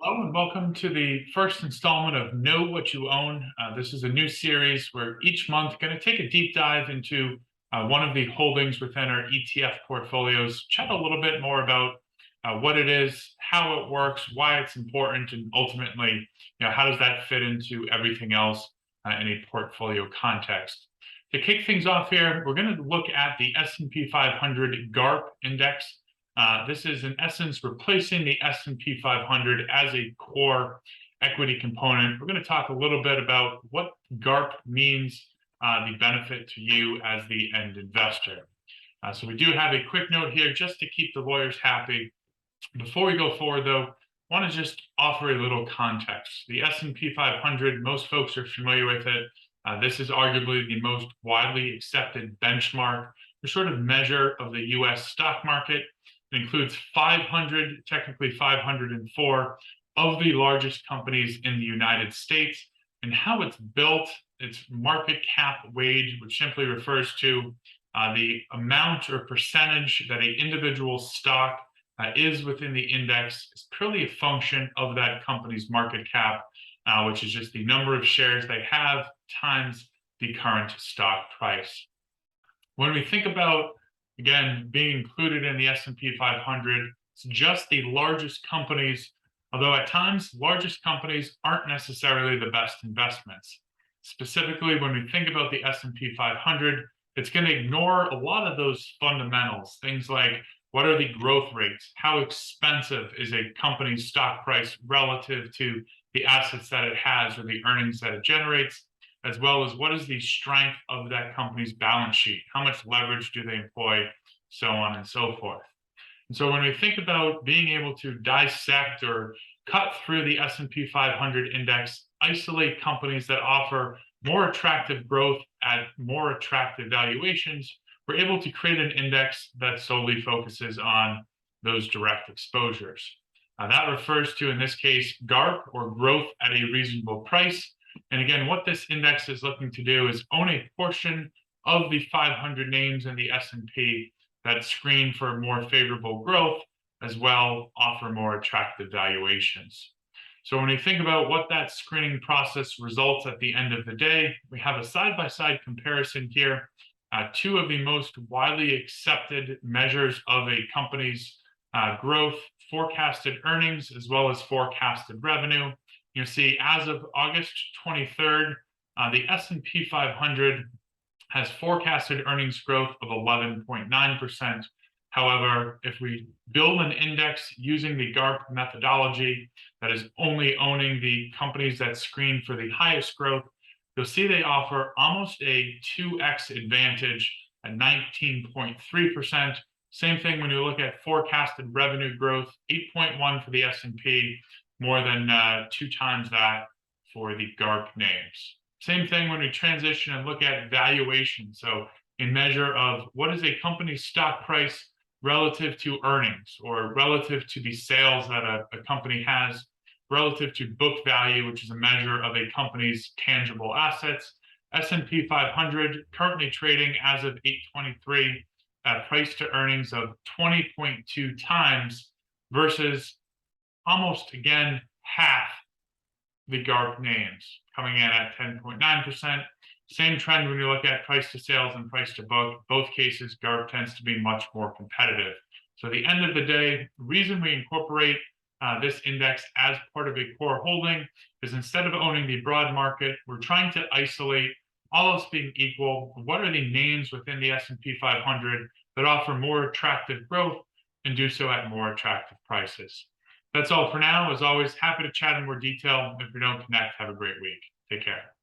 Hello and welcome to the first installment of Know What You Own. This is a new series where each month going to take a deep dive into one of the holdings within our ETF portfolios, chat a little bit more about what it is, how it works, why it's important, and ultimately, how does that fit into everything else in a portfolio context. To kick things off here, we're going to look at the S&P 500 GARP index. This is in essence replacing the S&P 500 as a core equity component. We're going to talk a little bit about what GARP means, the benefit to you as the end investor. So we do have a quick note here just to keep the lawyers happy. Before we go forward, though, I want to just offer a little context. The S&P 500, most folks are familiar with it. This is arguably the most widely accepted benchmark, the sort of measure of the U.S. stock market. It includes 500, technically 504 of the largest companies in the United States, and how it's built, its market cap weight, which simply refers to the amount or percentage that an individual stock is within the index, is purely a function of that company's market cap, which is just the number of shares they have times the current stock price. When we think about, again, being included in the S&P 500, it's just the largest companies, although at times largest companies aren't necessarily the best investments. Specifically, when we think about the S&P 500, it's going to ignore a lot of those fundamentals, things like what are the growth rates, how expensive is a company's stock price relative to the assets that it has or the earnings that it generates, as well as what is the strength of that company's balance sheet, how much leverage do they employ, so on and so forth. And so when we think about being able to dissect or cut through the S&P 500 index, isolate companies that offer more attractive growth at more attractive valuations, we're able to create an index that solely focuses on those direct exposures. That refers to, in this case, GARP, or growth at a reasonable price. And again, what this index is looking to do is own a portion of the 500 names in the S&P that screen for more favorable growth, as well offer more attractive valuations. So when we think about what that screening process results at the end of the day, we have a side-by-side comparison here. Two of the most widely accepted measures of a company's growth, forecasted earnings, as well as forecasted revenue. You see, as of August 23rd, the S&P 500 has forecasted earnings growth of 11.9%. However, if we build an index using the GARP methodology that is only owning the companies that screen for the highest growth, you'll see they offer almost a 2x advantage at 19.3%. Same thing when you look at forecasted revenue growth, 8.1 for the S&P, more than 2 times that for the GARP names. Same thing when we transition and look at valuation. So in measure of what is a company's stock price relative to earnings, or relative to the sales that a company has, relative to book value, which is a measure of a company's tangible assets. S&P 500 currently trading as of 8/23 at price to earnings of 20.2 times versus almost, again, half the GARP names, coming in at 10.9%. Same trend when you look at price to sales and price to book. Both cases, GARP tends to be much more competitive. So at the end of the day, the reason we incorporate this index as part of a core holding is, instead of owning the broad market, we're trying to isolate, all else being equal, what are the names within the S&P 500 that offer more attractive growth and do so at more attractive prices. That's all for now. As always, happy to chat in more detail. If we don't connect, have a great week. Take care.